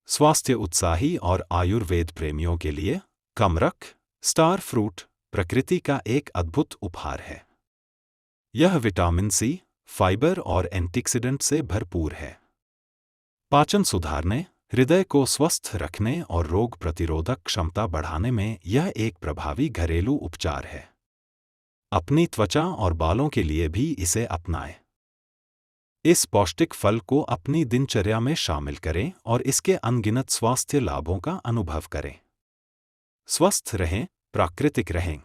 स्वास्थ्य उत्साही और आयुर्वेद प्रेमियों के लिए कमरख स्टार फ्रूट प्रकृति का एक अद्भुत उपहार है। यह विटामिन सी, फाइबर और एंटीऑक्सीडेंट से भरपूर है। पाचन सुधारने, हृदय को स्वस्थ रखने और रोग प्रतिरोधक क्षमता बढ़ाने में यह एक प्रभावी घरेलू उपचार है। अपनी त्वचा और बालों के लिए भी इसे अपनाएं। इस पौष्टिक फल को अपनी दिनचर्या में शामिल करें और इसके अनगिनत स्वास्थ्य लाभों का अनुभव करें। स्वस्थ रहें, प्राकृतिक रहें।